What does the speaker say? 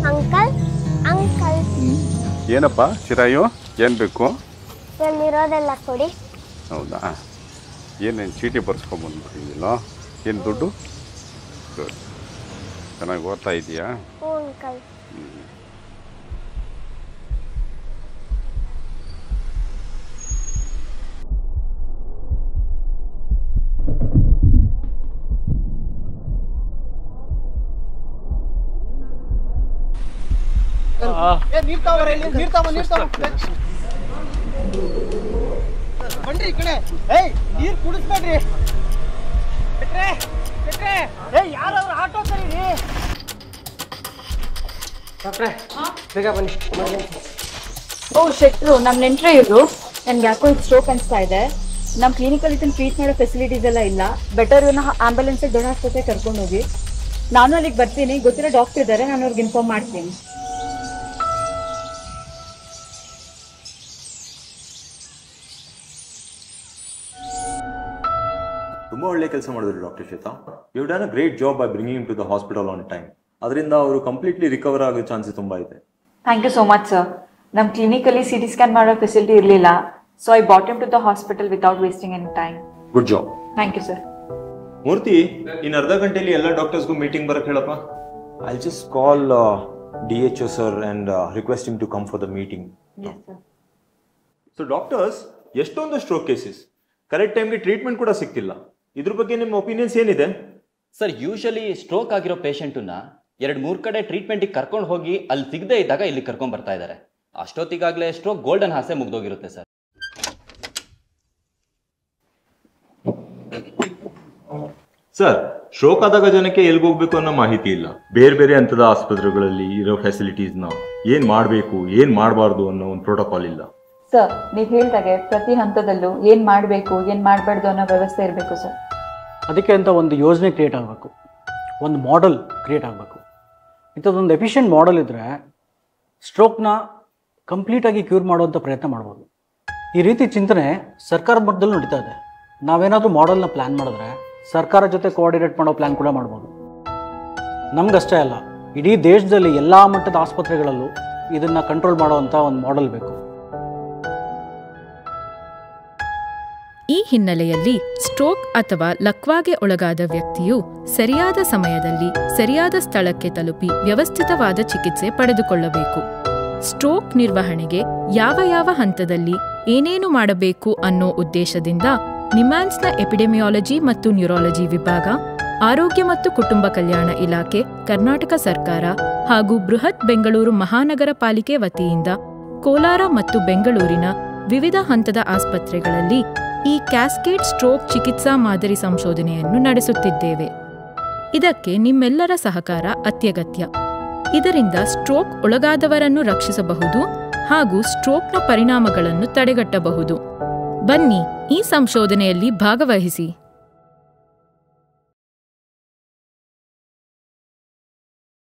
Uncle uncle ಏನಪ್ಪ ಚಿರಾಯು ಏನು ಬೇಕು? ಇರೋದೆಲ್ಲ ಕೊಡಿ. ಹೌದಾ? ಏನೇನು ಚೀಟಿ ಬರ್ಸ್ಕೊಂಬಂದ್ಬಿಟ್ಟಿದ್ದೀನೋ? ಏನು ದುಡ್ಡು? ಗುಡ್. ಚೆನ್ನಾಗಿ ಓದ್ತಾ ಇದೆಯಾ? ಹ್ಞೂ ಅಂಕಲ್. ಬನ್ರಿ ಈ ಕಡೆ. ನೀರ್ ಕುಡಿಸ್ಬೇಡ್ರಿ. ಯಾರಾದ್ರೂ ಆಟೋ ಕರೀರಿ. ಡಾಕ್ಟ್ರೆ ಬೇಗ ಬನ್ನಿ. ಓ ಶೆಟ್ರು, ನಮ್ಮ ನೆಂಟ್ರೆ ಇವರು. ನನ್ಗೆ ಯಾಕೋ ಇದು ಸ್ಟ್ರೋಕ್ ಅನಿಸ್ತಾ ಇದೆ. ನಮ್ಮ ಕ್ಲಿನಿಕಲ್ಲಿ ಇದನ್ನು ಟ್ರೀಟ್ ಮಾಡೋ ಫೆಸಿಲಿಟೀಸ್ ಎಲ್ಲ ಇಲ್ಲ. ಬೆಟರ್ ಇವನ್ನ ಆಂಬುಲೆನ್ಸ್ ದೊಡ್ಡ ಆಸ್ಪತ್ರೆಗೆ ಕರ್ಕೊಂಡು ಹೋಗಿ. ನಾನು ಅಲ್ಲಿಗೆ ಬರ್ತೀನಿ. ಗೊತ್ತಿರೋ ಡಾಕ್ಟರ್ ಇದ್ದಾರೆ, ನಾನು ಅವ್ರಿಗೆ ಇನ್ಫಾರ್ಮ್ ಮಾಡ್ತೀನಿ. ತುಂಬ ಒಳ್ಳೆ ಕೆಲಸ ಮಾಡಿದ್ರು doctor Shweta. You done a great job by bringing him to the hospital on time. ಅದರಿಂದ ಅವರು ಕಂಪ್ಲೀಟ್ಲಿ ರಿಕವರ್ ಆಗೋ ಚಾನ್ಸಸ್ ತುಂಬ ಇದೆ. Thank you so much sir. ನಮ್ಮ ಕ್ಲಿನಿಕಲ್ಲಿ CT ಸ್ಕ್ಯಾನ್ ಮಾಡೋ ಫೆಸಿಲಿಟಿ ಇರಲಿಲ್ಲ. So I bought him to the hospital without wasting any time. Good job. Thank you sir. Murthy, ಇನ್ನು ಅರ್ಧ ಗಂಟೆಯಲ್ಲಿ ಎಲ್ಲ ಡಾಕ್ಟರ್ಸ್ಗೂ ಮೀಟಿಂಗ್ ಬರಕ್ಕೆ ಹೇಳಪ್ಪ. I just call DHO sir and request him to come for the meeting. So doctors, ಎಷ್ಟೊಂದು stroke cases, correct ಟೈಮ್ಗೆ treatment ಕೂಡ ಸಿಗ್ತಿಲ್ಲ. ಇದ್ರ ಬಗ್ಗೆ ನಿಮ್ಮ ಒಪಿನಿಯನ್ಸ್ ಏನಿದೆ? ಸರ್, ಯೂಶಲಿ ಸ್ಟ್ರೋಕ್ ಆಗಿರೋ ಪೇಷಂಟನ್ನ 2-3 ಕಡೆ ಟ್ರೀಟ್ಮೆಂಟಿಗೆ ಕರ್ಕೊಂಡು ಹೋಗಿ ಅಲ್ಲಿ ಸಿಗದೆ ಇದ್ದಾಗ ಇಲ್ಲಿ ಕರ್ಕೊಂಡು ಬರ್ತಾ ಇದ್ದಾರೆ. ಅಷ್ಟೊತ್ತಿಗಾಗಲೇ ಸ್ಟ್ರೋಕ್ ಗೋಲ್ಡನ್ ಹಾಸೆ ಮುಗ್ದೋಗಿರುತ್ತೆ ಸರ್. ಸರ್, ಸ್ಟ್ರೋಕ್ ಆದಾಗ ಜನಕ್ಕೆ ಎಲ್ಲಿಗೆ ಹೋಗ್ಬೇಕು ಅನ್ನೋ ಮಾಹಿತಿ ಇಲ್ಲ. ಬೇರೆ ಬೇರೆ ಹಂತದ ಆಸ್ಪತ್ರೆಗಳಲ್ಲಿ ಇರೋ ಫೆಸಿಲಿಟೀಸ್ನ ಏನು ಮಾಡಬೇಕು, ಏನು ಮಾಡಬಾರ್ದು ಅನ್ನೋ ಒಂದು ಪ್ರೋಟೋಕಾಲ್ ಇಲ್ಲ. ಸರ್, ನೀವು ಹೇಳಿದಾಗೆ ಪ್ರತಿ ಹಂತದಲ್ಲೂ ಏನು ಮಾಡಬೇಕು, ಏನು ಮಾಡಬಾರ್ದು ಅನ್ನೋ ವ್ಯವಸ್ಥೆ ಇರಬೇಕು ಸರ್. ಅದಕ್ಕೆ ಅಂತ ಒಂದು ಯೋಜನೆ ಕ್ರಿಯೇಟ್ ಆಗಬೇಕು, ಒಂದು ಮಾಡೆಲ್ ಕ್ರಿಯೇಟ್ ಆಗಬೇಕು. ಇಂಥದ್ದೊಂದು ಎಫಿಷಿಯೆಂಟ್ ಮಾಡೆಲ್ ಇದ್ದರೆ ಸ್ಟ್ರೋಕ್ನ ಕಂಪ್ಲೀಟಾಗಿ ಕ್ಯೂರ್ ಮಾಡುವಂಥ ಪ್ರಯತ್ನ ಮಾಡ್ಬೋದು. ಈ ರೀತಿ ಚಿಂತನೆ ಸರ್ಕಾರದ ಮಟ್ಟದಲ್ಲಿ ನಡೀತಾ ಇದೆ. ನಾವೇನಾದರೂ ಮಾಡೆಲ್ನ ಪ್ಲ್ಯಾನ್ ಮಾಡಿದ್ರೆ ಸರ್ಕಾರ ಜೊತೆ ಕೋಆರ್ಡಿನೇಟ್ ಮಾಡೋ ಪ್ಲ್ಯಾನ್ ಕೂಡ ಮಾಡ್ಬೋದು. ನಮಗಷ್ಟೇ ಅಲ್ಲ, ಇಡೀ ದೇಶದಲ್ಲಿ ಎಲ್ಲ ಮಟ್ಟದ ಆಸ್ಪತ್ರೆಗಳಲ್ಲೂ ಇದನ್ನು ಕಂಟ್ರೋಲ್ ಮಾಡುವಂಥ ಒಂದು ಮಾಡೆಲ್ ಬೇಕು. ಈ ಹಿನ್ನೆಲೆಯಲ್ಲಿ ಸ್ಟ್ರೋಕ್ ಅಥವಾ ಲಕ್ವಾಗೆ ಒಳಗಾದ ವ್ಯಕ್ತಿಯು ಸರಿಯಾದ ಸಮಯದಲ್ಲಿ ಸರಿಯಾದ ಸ್ಥಳಕ್ಕೆ ತಲುಪಿ ವ್ಯವಸ್ಥಿತವಾದ ಚಿಕಿತ್ಸೆ ಪಡೆದುಕೊಳ್ಳಬೇಕು. ಸ್ಟ್ರೋಕ್ ನಿರ್ವಹಣೆಗೆ ಯಾವ ಹಂತದಲ್ಲಿ ಏನೇನು ಮಾಡಬೇಕು ಅನ್ನೋ ಉದ್ದೇಶದಿಂದ ನಿಮ್ಹಾನ್ಸ್ನ ಎಪಿಡೆಮಿಯಾಲಜಿ ಮತ್ತು ನ್ಯೂರಾಲಜಿ ವಿಭಾಗ, ಆರೋಗ್ಯ ಮತ್ತು ಕುಟುಂಬ ಕಲ್ಯಾಣ ಇಲಾಖೆ, ಕರ್ನಾಟಕ ಸರ್ಕಾರ ಹಾಗೂ ಬೃಹತ್ ಬೆಂಗಳೂರು ಮಹಾನಗರ ಪಾಲಿಕೆ ವತಿಯಿಂದ ಕೋಲಾರ ಮತ್ತು ಬೆಂಗಳೂರಿನ ವಿವಿಧ ಹಂತದ ಆಸ್ಪತ್ರೆಗಳಲ್ಲಿ ಈ ಕ್ಯಾಸ್ಕೇಡ್ ಸ್ಟ್ರೋಕ್ ಚಿಕಿತ್ಸಾ ಮಾದರಿ ಸಂಶೋಧನೆಯನ್ನು ನಡೆಸುತ್ತಿದ್ದೇವೆ. ಇದಕ್ಕೆ ನಿಮ್ಮೆಲ್ಲರ ಸಹಕಾರ ಅತ್ಯಗತ್ಯ. ಇದರಿಂದ ಸ್ಟ್ರೋಕ್ ಒಳಗಾದವರನ್ನು ರಕ್ಷಿಸಬಹುದು ಹಾಗೂ ಸ್ಟ್ರೋಕ್ನ ಪರಿಣಾಮಗಳನ್ನು ತಡೆಗಟ್ಟಬಹುದು. ಬನ್ನಿ, ಈ ಸಂಶೋಧನೆಯಲ್ಲಿ ಭಾಗವಹಿಸಿ.